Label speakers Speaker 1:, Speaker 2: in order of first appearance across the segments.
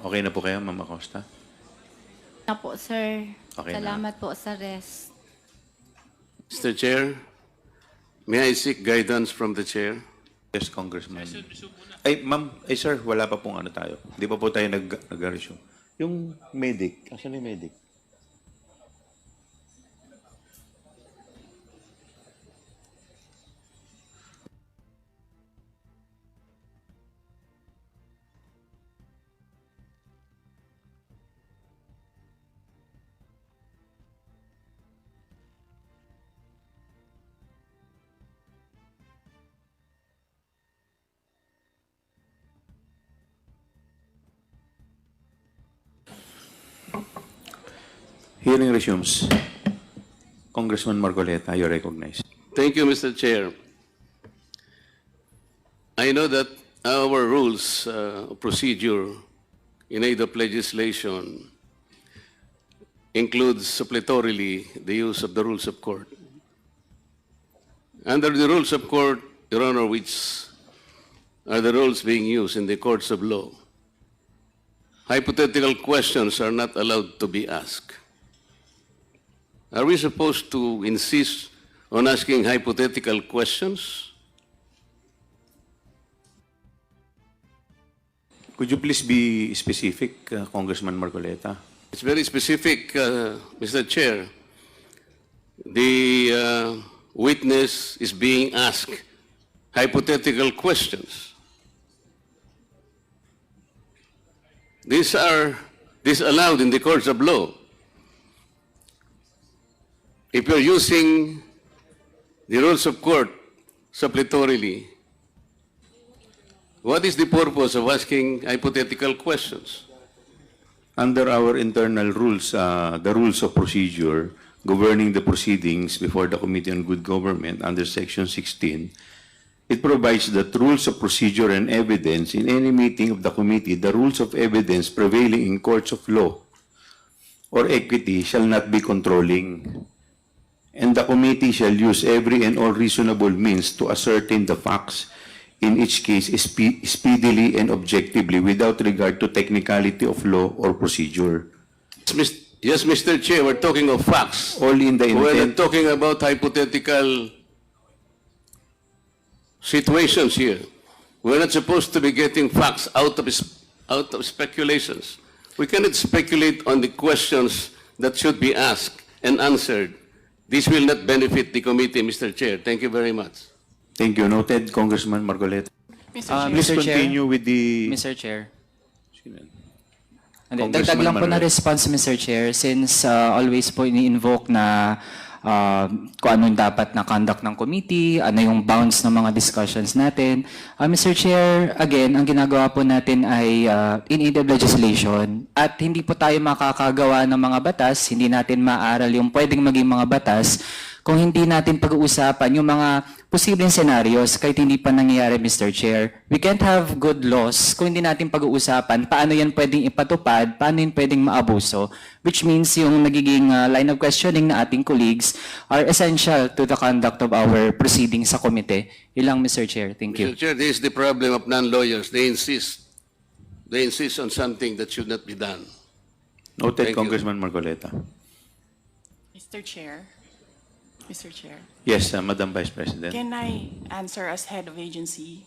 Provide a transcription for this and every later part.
Speaker 1: Okay na po kayo, Ma'am Acosta?
Speaker 2: Na po, sir.
Speaker 1: Okay na.
Speaker 2: Salamat po sa rest.
Speaker 3: Mr. Chair, may I seek guidance from the Chair?
Speaker 1: Yes, Congressman. Ay, ma'am, ay sir, wala pa pong ano tayo. Di pa po tayo nag-resume. Yung medic, asan yung medic? Hearing resumes. Congressman Marcoleta, you're recognized.
Speaker 3: Thank you, Mr. Chair. I know that our rules of procedure in aid of legislation includes suppletorily the use of the rules of court. Under the rules of court, Your Honor, which are the rules being used in the courts of law, hypothetical questions are not allowed to be asked. Are we supposed to insist on asking hypothetical questions?
Speaker 1: Could you please be specific, Congressman Marcoleta?
Speaker 3: It's very specific, Mr. Chair. The witness is being asked hypothetical questions. These are disallowed in the courts of law. If you're using the rules of court suppletorily, what is the purpose of asking hypothetical questions?
Speaker 1: Under our internal rules, the rules of procedure governing the proceedings before the Committee on Good Government under Section 16, it provides that rules of procedure and evidence in any meeting of the committee, the rules of evidence prevailing in courts of law or equity shall not be controlling, and the committee shall use every and all reasonable means to ascertain the facts in each case speedily and objectively without regard to technicality of law or procedure.
Speaker 3: Yes, Mr. Chair, we're talking of facts.
Speaker 1: Only in the
Speaker 3: We're not
Speaker 1: intent.
Speaker 3: talking about hypothetical situations here. We're not supposed to be getting facts out of speculations. We cannot speculate on the questions that should be asked and answered. This will not benefit the committee, Mr. Chair. Thank you very much.
Speaker 1: Thank you. Noted, Congressman Marcoleta. Please
Speaker 4: Mr. Chair.
Speaker 1: continue with the...
Speaker 4: Mr. Chair. Hindi,
Speaker 1: Congressman
Speaker 4: dagdag lang po na
Speaker 1: Manuel.
Speaker 4: response, Mr. Chair, since always po ini-invoke na kung ano yung dapat na conduct ng committee, ano yung bounds ng mga discussions natin. Mr. Chair, again, ang ginagawa po natin ay in aid of legislation at hindi po tayo makakagawa ng mga batas, hindi natin maaral yung pwedeng maging mga batas kung hindi natin pag-uusapan yung mga posibleng scenarios kahit hindi pa nangyayari, Mr. Chair. We can't have good laws kung hindi natin pag-uusapan paano yan pwedeng ipatupad, paano yan pwedeng maabuso, which means yung nagiging line of questioning na ating colleagues are essential to the conduct of our proceedings sa komite. Ilang, Mr. Chair. Thank you.
Speaker 3: Mr. Chair, this is the problem of non-lawyers. They insist on something that should not be done.
Speaker 1: Noted,
Speaker 3: Thank you.
Speaker 1: Congressman Marcoleta.
Speaker 5: Mr. Chair,
Speaker 1: Yes, Madam Vice President.
Speaker 5: can I answer as head of agency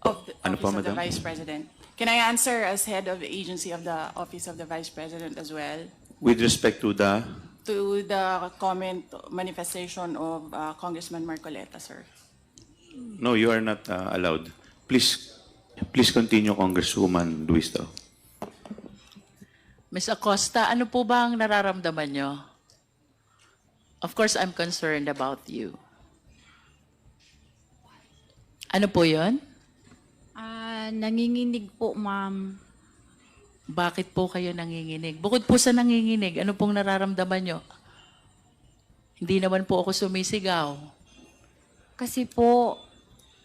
Speaker 5: of the
Speaker 1: Ano po,
Speaker 5: Office of the
Speaker 1: Madam?
Speaker 5: Vice President? Can I answer as head of the agency of the Office of the Vice President as well
Speaker 1: With respect to the...
Speaker 5: to the comment manifestation of Congressman Marcoleta, sir?
Speaker 1: No, you are not allowed. Please continue, Congresswoman Luisto.
Speaker 6: Ms. Acosta, ano po ba ang nararamdaman nyo? Of course, I'm concerned about you. Ano po yon?
Speaker 2: Nanginginig po, ma'am.
Speaker 6: Bakit po kayo nanginginig? Bukod po sa nanginginig, ano pong nararamdaman nyo? Hindi naman po ako sumisigaw.
Speaker 2: Kasi po,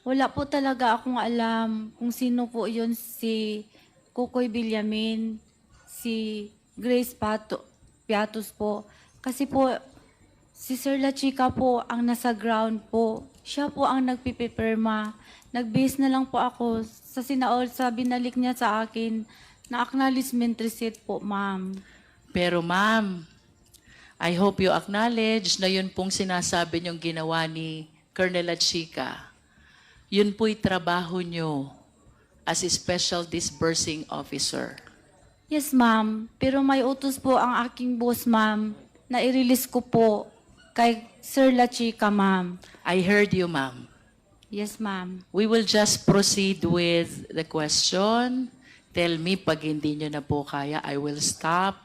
Speaker 2: wala po talaga akong alam kung sino po yun, si Kukoy Villamin, si Grace Piatos po. Kasi po, si Sir La Chica po ang nasa ground po. Siya po ang nagpipipirma. Nag-base na lang po ako sa sinaol, sa binalik niya sa akin Na acknowledgement receipt po, ma'am.
Speaker 6: Pero ma'am, I hope you acknowledge na yun pong sinasabi niyong ginawa ni Colonel Lachica. Yun po'y trabaho niyo as a special disbursing officer.
Speaker 2: Yes, ma'am. Pero may utos po ang aking boss, ma'am, na i-release ko po kay Sir Lachica, ma'am.
Speaker 6: I heard you, ma'am.
Speaker 2: Yes, ma'am.
Speaker 6: We will just proceed with the question. Tell me pag hindi nyo na po kaya, I will stop.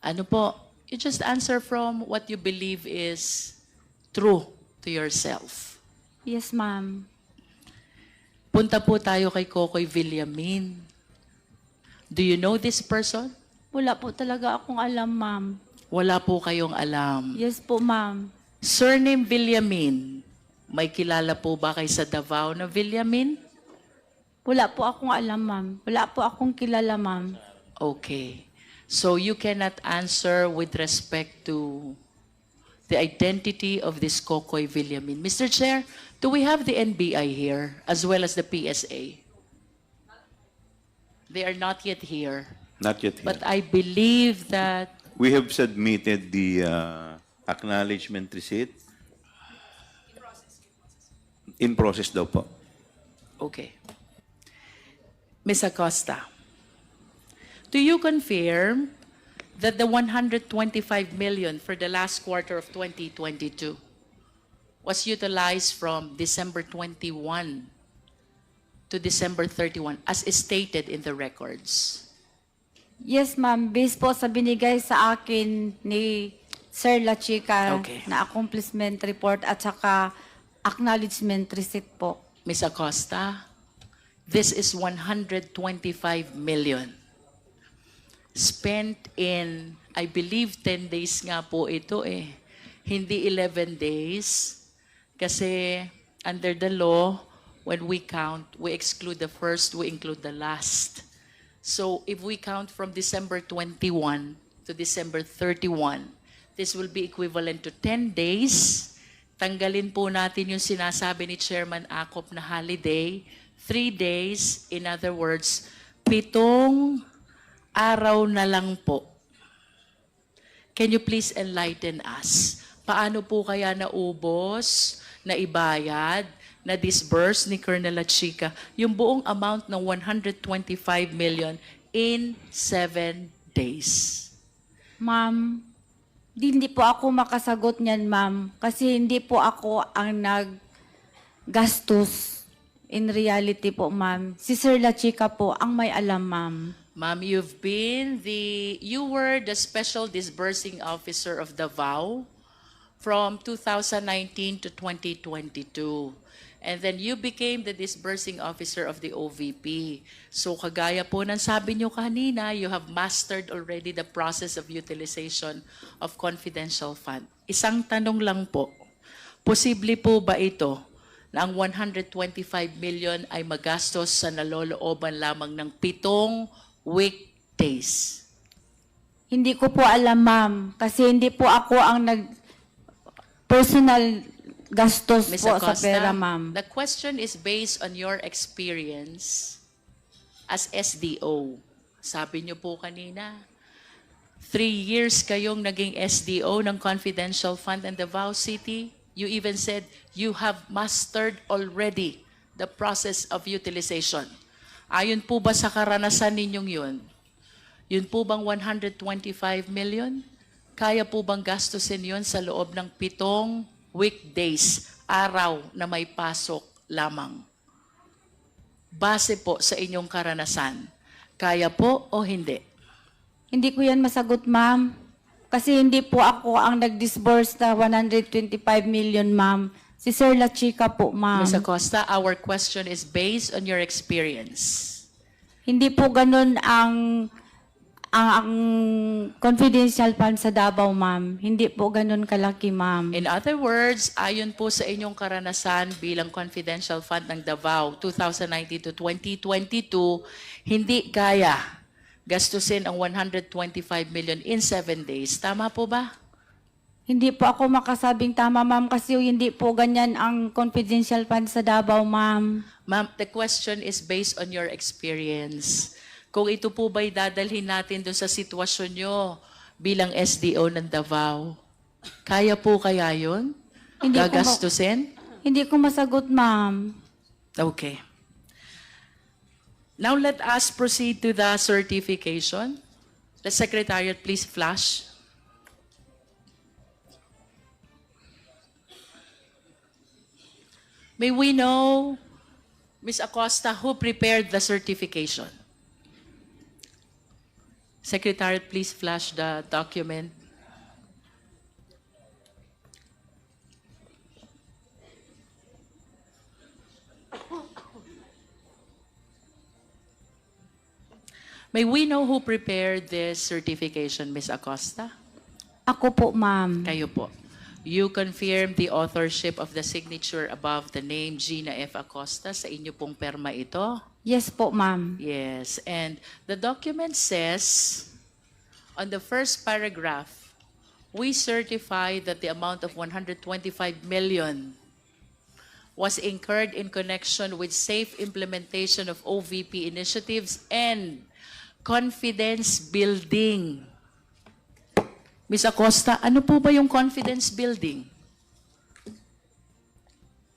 Speaker 6: Ano po? You just answer from what you believe is true to yourself.
Speaker 2: Yes, ma'am.
Speaker 6: Punta po tayo kay Kokoy Villamin. Do you know this person?
Speaker 2: Wala po talaga akong alam, ma'am.
Speaker 6: Wala po kayong alam.
Speaker 2: Yes po, ma'am.
Speaker 6: Surname Villamin. May kilala po ba kay sa Davao na Villamin?
Speaker 2: Wala po akong alam, ma'am. Wala po akong kilala, ma'am.
Speaker 6: Okay. So you cannot answer with respect to the identity of this Kokoy Villamin. Mr. Chair, do we have the NBI here as well as the PSA? They are not yet here.
Speaker 1: Not yet here.
Speaker 6: But I believe that
Speaker 1: We have submitted the acknowledgement receipt. In process daw po.
Speaker 6: okay. Ms. Acosta, do you confirm that the 125 million for the last quarter of 2022 was utilized from December 21 to December 31 as stated in the records?
Speaker 2: Yes, ma'am. Based po sa binigay sa akin ni Sir Lachica
Speaker 6: Okay.
Speaker 2: na accomplishment report at saka acknowledgement receipt po.
Speaker 6: Ms. Acosta, this is 125 million spent in, I believe, 10 days nga po ito eh. Hindi 11 days. Kasi under the law, when we count, we exclude the first, we include the last. So if we count from December 21 to December 31, this will be equivalent to 10 days. Tanggalin po natin yung sinasabi ni Chairman Acop na holiday, 3 days, in other words, 7 araw na lang po. Can you please enlighten us? Paano po kaya naubos, naibayad, na-disburse ni Colonel Lachica yung buong amount ng 125 million in 7 days?
Speaker 2: Ma'am, hindi po ako makasagot niyan, ma'am. Kasi hindi po ako ang naggastos. In reality po, ma'am. Si Sir Lachica po ang may alam, ma'am.
Speaker 6: Ma'am, you were the special disbursing officer of Davao from 2019 to 2022. And then you became the disbursing officer of the OVP. So kagaya po ng sabi nyo kanina, you have mastered already the process of utilization of confidential fund. Isang tanong lang po, posible po ba ito na ang 125 million ay magastos sa nalolooban lamang ng 7 weekdays?
Speaker 2: Hindi ko po alam, ma'am. Kasi hindi po ako ang personal gastos
Speaker 6: Ms.
Speaker 2: po sa
Speaker 6: Acosta,
Speaker 2: pera, ma'am.
Speaker 6: the question is based on your experience as SDO. Sabi niyo po kanina, 3 years kayong naging SDO ng Confidential Fund in Davao City. You even said you have mastered already the process of utilization. Ayon po ba sa karanasan ninyong yun po bang 125 million? Kaya po bang gastusin yun sa loob ng 7 weekdays, araw na may pasok lamang? Base po sa inyong karanasan, kaya po o hindi?
Speaker 2: Hindi ko yan masagot, ma'am. Kasi hindi po ako ang nag-disburse na 125 million, ma'am. Si Sir Lachica po, ma'am.
Speaker 6: Ms. Acosta, our question is based on your experience.
Speaker 2: Hindi po ganun ang confidential fund sa Davao, ma'am. Hindi po ganun kalaki, ma'am.
Speaker 6: In other words, ayon po sa inyong karanasan bilang confidential fund ng Davao 2019 to 2022, hindi kaya gastusin ang 125 million in 7 days. Tama po ba?
Speaker 2: Hindi po ako makasabing tama, ma'am, kasi hindi po ganyan ang confidential fund sa Davao, ma'am.
Speaker 6: Ma'am, the question is based on your experience. kung ito po ba'y dadalhin natin doon sa sitwasyon nyo bilang SDO ng Davao. Kaya po kaya yun?
Speaker 2: Hindi ko
Speaker 6: Gagastusin?
Speaker 2: Hindi ko masagot, ma'am.
Speaker 6: Okay. Now let us proceed to the certification. The Secretariat, please flash. May we know, Ms. Acosta, who prepared the certification? Secretariat, please flash the document. May we know who prepared this certification, Ms. Acosta?
Speaker 2: Ako po, ma'am.
Speaker 6: Kayo po. You confirm the authorship of the signature above the name Gina F. Acosta sa inyo pong perma ito?
Speaker 2: Yes po, ma'am.
Speaker 6: Yes. And the document says, on the first paragraph, we certify that the amount of 125 million was incurred in connection with safe implementation of OVP initiatives and confidence building. Ms. Acosta, ano po ba yung confidence building?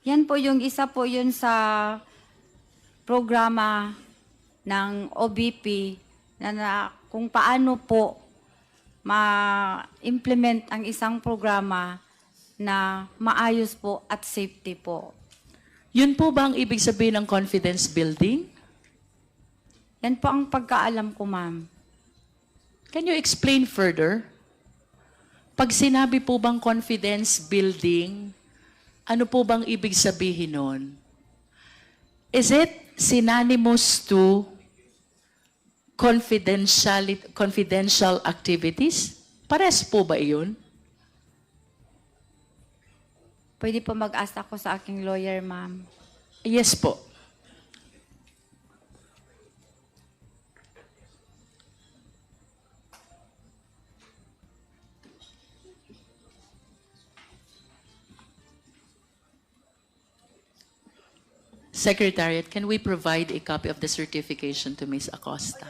Speaker 2: Yan po yung isa po yun sa programa ng OBP na kung paano po ma-implement ang isang programa na maayos po at safety po.
Speaker 6: Yun po ba ang ibig sabihin ng confidence building?
Speaker 2: Yan po ang pagkaalam ko, ma'am.
Speaker 6: Can you explain further? Pag sinabi po bang confidence building, ano po bang ibig sabihin nun? Is it synonymous to confidential activities? Pares po ba iyon?
Speaker 2: Pwede po mag-ask ako sa aking lawyer, ma'am.
Speaker 6: Yes po. Secretariat, can we provide a copy of the certification to Ms. Acosta?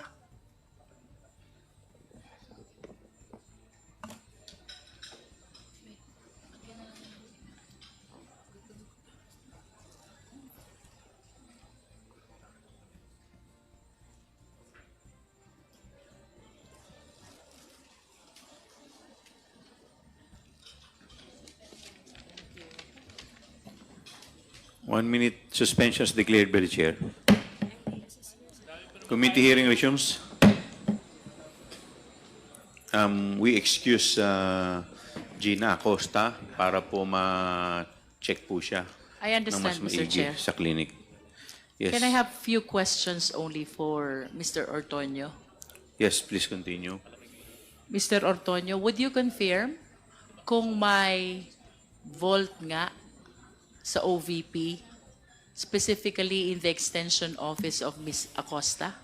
Speaker 1: One minute suspension is declared by the chair. Committee hearing resumes. We excuse Gina Acosta para po ma-check po siya
Speaker 6: I
Speaker 1: ng
Speaker 6: understand,
Speaker 1: mas
Speaker 6: Mr.
Speaker 1: maigi
Speaker 6: Chair.
Speaker 1: sa clinic. Yes.
Speaker 6: Can I have few questions only for Mr. Ortonio?
Speaker 1: Yes, please continue.
Speaker 6: Mr. Ortonio, would you confirm kung may vault nga sa OVP, specifically in the extension office of Ms. Acosta?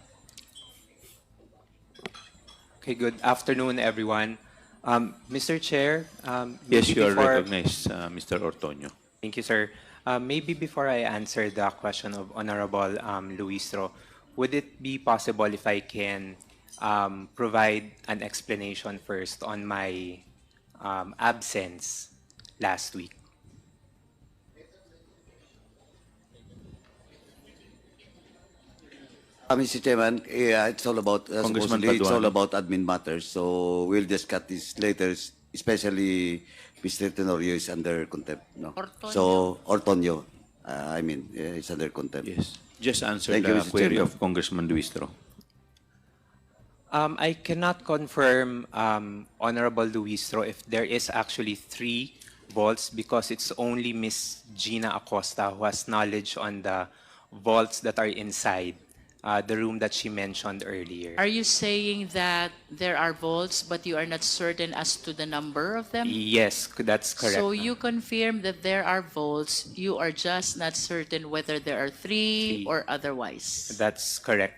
Speaker 7: Okay, good afternoon, everyone. Mr. Chair,
Speaker 1: Yes,
Speaker 7: maybe
Speaker 1: you are
Speaker 7: before-
Speaker 1: recognized, Mr. Ortonio.
Speaker 7: Thank you, sir. Maybe before I answer the question of Honorable Luistro, would it be possible if I can provide an explanation first on my absence last week?
Speaker 8: Mr. Chairman, it's all about,
Speaker 1: Congressman
Speaker 8: supposedly, it's all
Speaker 1: Paduano.
Speaker 8: about admin matters, so we'll discuss this later, especially Mr. Tenorio is under contempt, no?
Speaker 6: Ortonio.
Speaker 8: So, Ortonio, is under contempt.
Speaker 1: Yes. Just answer
Speaker 8: Thank you,
Speaker 1: the
Speaker 8: Mr.
Speaker 1: query
Speaker 8: Chairman.
Speaker 1: of Congressman Luistro.
Speaker 7: I cannot confirm, Honorable Luistro, if there is actually 3 vaults because it's only Miss Gina Acosta who has knowledge on the vaults that are inside the room that she mentioned earlier.
Speaker 6: Are you saying that there are vaults but you are not certain as to the number of them?
Speaker 7: Yes, that's correct.
Speaker 6: So
Speaker 7: ma'am.
Speaker 6: you confirm that there are vaults, you are just not certain whether there are 3
Speaker 7: Three.
Speaker 6: or otherwise?
Speaker 7: That's correct,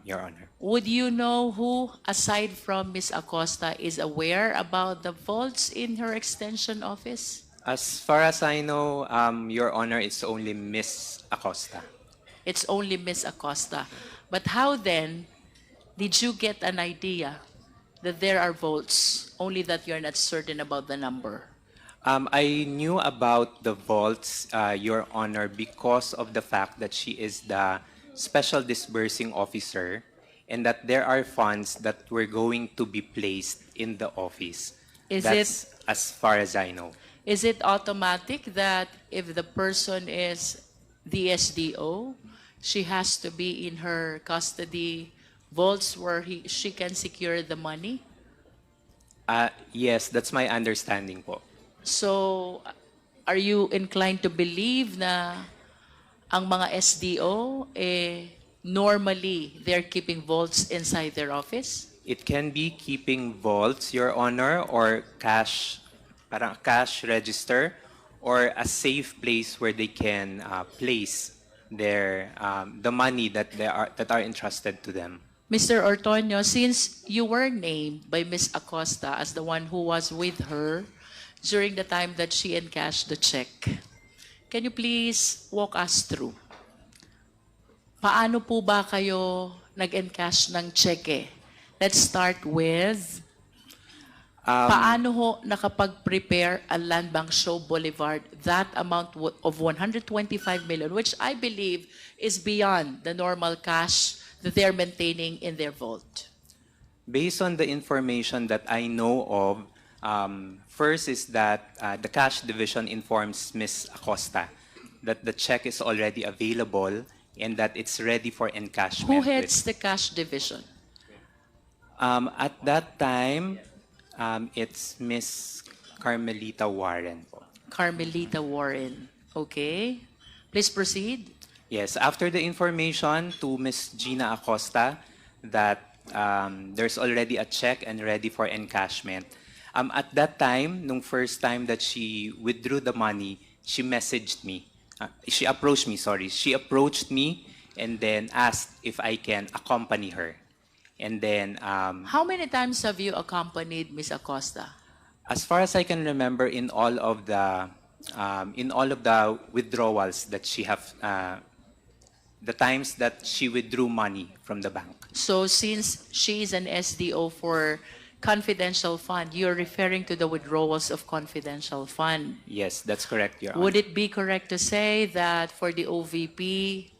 Speaker 7: Your Honor.
Speaker 6: Would you know who, aside from Ms. Acosta, is aware about the vaults in her extension office?
Speaker 7: As far as I know, Your Honor, it's only Miss Acosta.
Speaker 6: It's only Ms. Acosta. But how then did you get an idea that there are vaults, only that you're not certain about the number?
Speaker 7: I knew about the vaults, Your Honor, because of the fact that she is the special disbursing officer and that there are funds that were going to be placed in the office.
Speaker 6: Is
Speaker 7: That's as far as I know.
Speaker 6: Is it automatic that if the person is the SDO, she has to be in her custody vaults where she can secure the money?
Speaker 7: Yes, that's my understanding po.
Speaker 6: So, are you inclined to believe na ang mga SDO, normally, they're keeping vaults inside their office?
Speaker 7: It can be keeping vaults, Your Honor, or cash, parang cash register, or a safe place where they can place their the money that are entrusted to them.
Speaker 6: Mr. Ortonio, since you were named by Ms. Acosta as the one who was with her during the time that she encashed the check, can you please walk us through? Paano po ba kayo nag-encash ng cheque? Let's start with, paano ho nakapag-prepare ang Land Bank Show Boulevard that amount of 125 million, which I believe is beyond the normal cash that they're maintaining in their vault?
Speaker 7: Based on the information that I know of, first is that the cash division informs Ms. Acosta that the check is already available and that it's ready for encashment.
Speaker 6: Who heads the cash division?
Speaker 7: At that time, it's Ms. Carmelita Warren po.
Speaker 6: Carmelita Warren. Okay. Please proceed.
Speaker 7: Yes, after the information to Ms. Gina Acosta that there's already a check and ready for encashment, at that time, nung first time that she withdrew the money, she messaged me. She approached me, sorry. She approached me and then asked if I can accompany her. And then,
Speaker 6: How many times have you accompanied Ms. Acosta?
Speaker 7: as far as I can remember, in all of the withdrawals that she have, the times that she withdrew money from the bank.
Speaker 6: So since she is an SDO for confidential fund, you're referring to the withdrawals of confidential fund.
Speaker 7: Yes, that's correct, Your Honor.
Speaker 6: Would it be correct to say that for the OVP,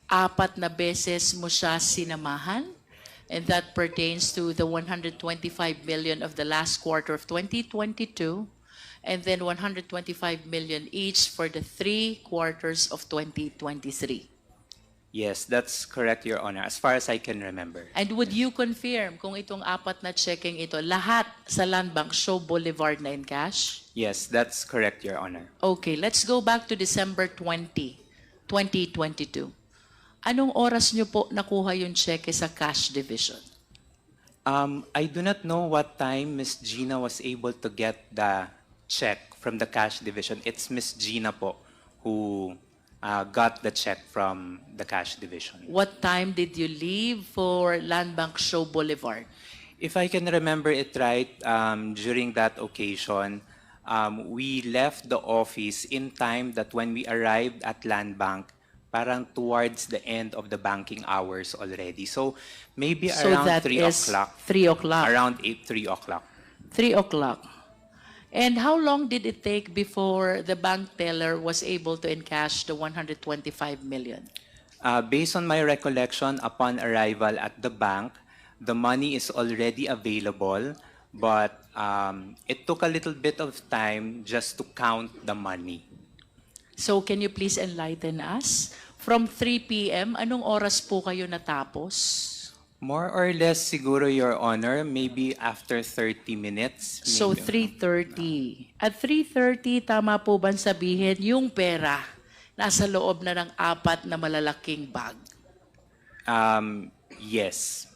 Speaker 6: 4 na beses mo siya sinamahan? And that pertains to the 125 million of the last quarter of 2022, and then 125 million each for the 3 quarters of 2023.
Speaker 7: Yes, that's correct, Your Honor, as far as I can remember.
Speaker 6: And would you confirm kung itong 4 na checking ito, lahat sa Land Bank Show Boulevard na in cash?
Speaker 7: Yes, that's correct, Your Honor.
Speaker 6: Okay, let's go back to December 20, 2022. Anong oras nyo po nakuha yung cheque sa cash division?
Speaker 7: I do not know what time Ms. Gina was able to get the check from the cash division. It's Ms. Gina po who got the check from the cash division.
Speaker 6: What time did you leave for Land Bank Show Boulevard?
Speaker 7: If I can remember it right, during that occasion, we left the office in time that when we arrived at Land Bank, parang towards the end of the banking hours already. So maybe
Speaker 6: So
Speaker 7: around
Speaker 6: that
Speaker 7: 3
Speaker 6: is
Speaker 7: o'clock.
Speaker 6: 3 o'clock.
Speaker 7: Around 3 o'clock.
Speaker 6: 3 o'clock. And how long did it take before the bank teller was able to encash the 125 million?
Speaker 7: Based on my recollection, upon arrival at the bank, the money is already available, but it took a little bit of time just to count the money.
Speaker 6: So can you please enlighten us? From 3 p.m., anong oras po kayo natapos?
Speaker 7: More or less, siguro, Your Honor, maybe after 30 minutes.
Speaker 6: So
Speaker 7: maybe.
Speaker 6: 3:30. At 3:30, tama po ba sabihin yung pera nasa loob na ng 4 na malalaking bag?
Speaker 7: Yes,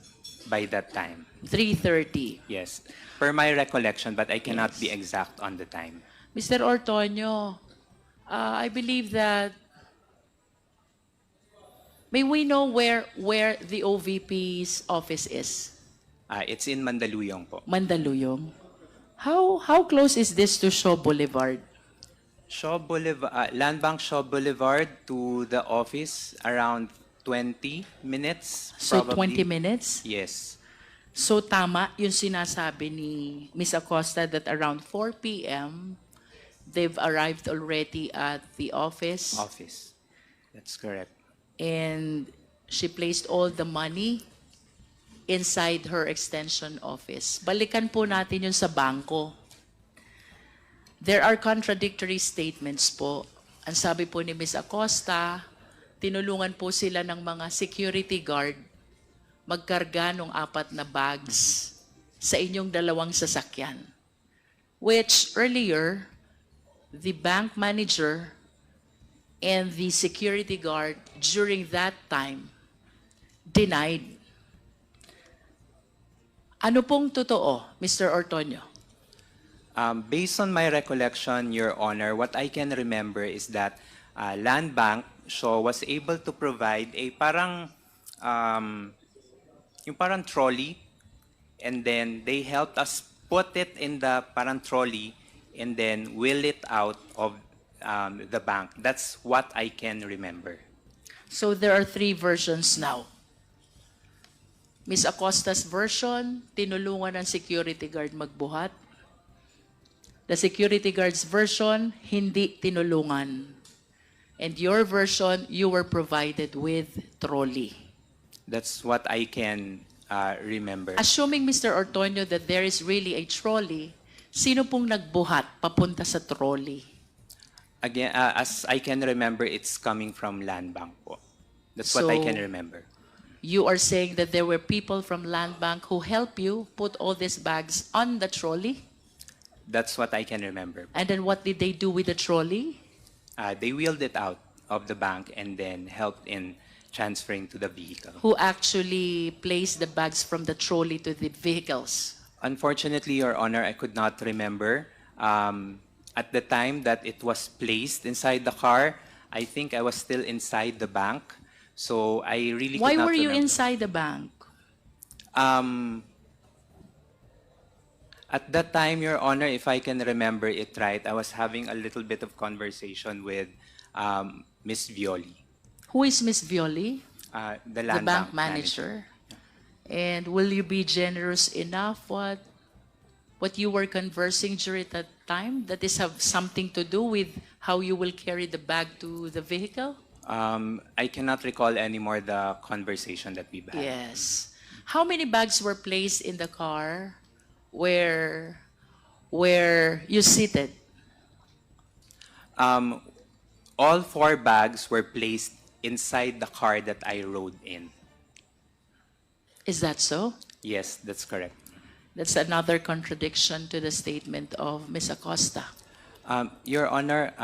Speaker 7: by that time.
Speaker 6: 3:30.
Speaker 7: Yes. Per my recollection, but I cannot be exact on the time.
Speaker 6: Mr. Ortonio, I believe that may we know where the OVP's office is?
Speaker 7: It's in Mandaluyong po.
Speaker 6: Mandaluyong. How close is this to Shaw Boulevard?
Speaker 7: Shaw Boulevard, Land Bank Shaw Boulevard to the office, around 20 minutes.
Speaker 6: So
Speaker 7: probably.
Speaker 6: 20 minutes?
Speaker 7: Yes.
Speaker 6: So tama yung sinasabi ni Ms. Acosta that around 4 p.m. they've arrived already at the office
Speaker 7: Office. That's correct.
Speaker 6: and she placed all the money inside her extension office. Balikan po natin yun sa bangko. There are contradictory statements po. Ang sabi po ni Ms. Acosta, tinulungan po sila ng mga security guard magkarga ng 4 na bags sa inyong 2 sasakyan. Which earlier, the bank manager and the security guard during that time denied. Ano pong totoo, Mr. Ortonio?
Speaker 7: Based on my recollection, Your Honor, what I can remember is that Land Bank was able to provide a yung parang trolley, and then they helped us put it in the parang trolley and then wheel it out of the bank. That's what I can remember.
Speaker 6: So there are 3 versions now. Ms. Acosta's version, tinulungan ng security guard magbuhat. The security guard's version, hindi tinulungan. And your version, you were provided with trolley.
Speaker 7: That's what I can remember.
Speaker 6: Assuming, Mr. Ortonio, that there is really a trolley, sino pong nagbuhat papunta sa trolley?
Speaker 7: Again, as I can remember, it's coming from Land Bank po. That's what I can
Speaker 6: So-
Speaker 7: remember.
Speaker 6: You are saying that there were people from Land Bank who helped you put all these bags on the trolley?
Speaker 7: That's what I can remember.
Speaker 6: And then what did they do with the trolley?
Speaker 7: They wheeled it out of the bank and then helped in transferring to the vehicle.
Speaker 6: Who actually placed the bags from the trolley to the vehicles?
Speaker 7: Unfortunately, Your Honor, I could not remember. At the time that it was placed inside the car, I think I was still inside the bank. So I really
Speaker 6: Why
Speaker 7: could not
Speaker 6: were you
Speaker 7: remember.
Speaker 6: inside the bank?
Speaker 7: At that time, Your Honor, if I can remember it right, I was having a little bit of conversation with Miss Violi,
Speaker 6: Who is Miss Violi?
Speaker 7: the
Speaker 6: The
Speaker 7: land
Speaker 6: bank manager. And will you be generous enough what you were conversing during that time? That is have something to do with how you will carry the bag to the vehicle?
Speaker 7: I cannot recall anymore the conversation that we had.
Speaker 6: Yes. How many bags were placed in the car where you seated?
Speaker 7: All 4 bags were placed inside the car that I rode in.
Speaker 6: Is that so?
Speaker 7: Yes, that's correct.
Speaker 6: That's another contradiction to the statement of Ms. Acosta.
Speaker 7: Your Honor,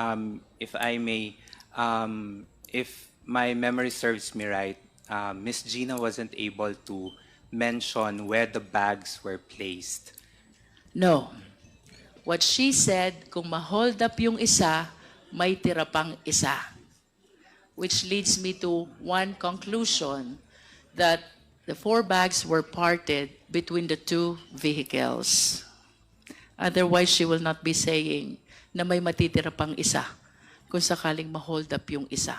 Speaker 7: if I may, if my memory serves me right, Miss Gina wasn't able to mention where the bags were placed.
Speaker 6: No. What she said, kung ma-hold up yung isa, may tira pang isa. Which leads me to one conclusion, that the 4 bags were parted between the 2 vehicles. Otherwise, she will not be saying na may matitira pang isa kung sakaling ma-hold up yung isa.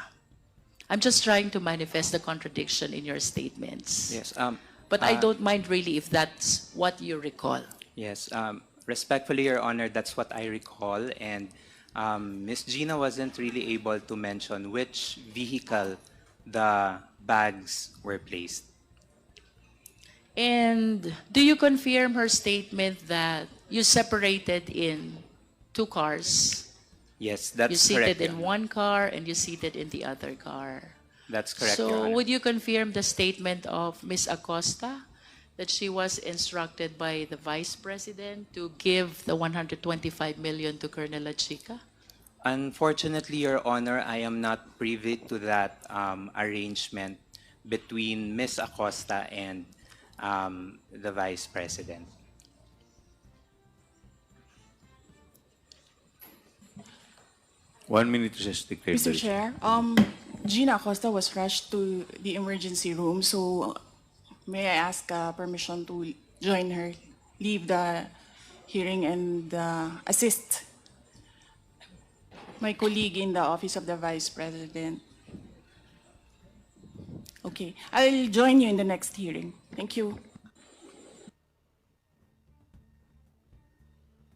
Speaker 6: I'm just trying to manifest the contradiction in your statements.
Speaker 7: Yes.
Speaker 6: But I don't mind really if that's what you recall.
Speaker 7: Yes. Respectfully, Your Honor, that's what I recall, and Miss Gina wasn't really able to mention which vehicle the bags were placed.
Speaker 6: And do you confirm her statement that you separated in 2 cars?
Speaker 7: Yes, that's
Speaker 6: You seated
Speaker 7: correct.
Speaker 6: in one car and you seated in the other car.
Speaker 7: That's correct, Your
Speaker 6: So
Speaker 7: Honor.
Speaker 6: would you confirm the statement of Ms. Acosta that she was instructed by the Vice President to give the 125 million to Colonel Lachica?
Speaker 7: Unfortunately, Your Honor, I am not privy to that arrangement between Ms. Acosta and the Vice President.
Speaker 1: One minute recess declared.
Speaker 5: Mr. Chair, Gina Acosta was rushed to the emergency room, so may I ask permission to join her, leave the hearing and assist my colleague in the Office of the Vice President. Okay, I'll join you in the next hearing. Thank you.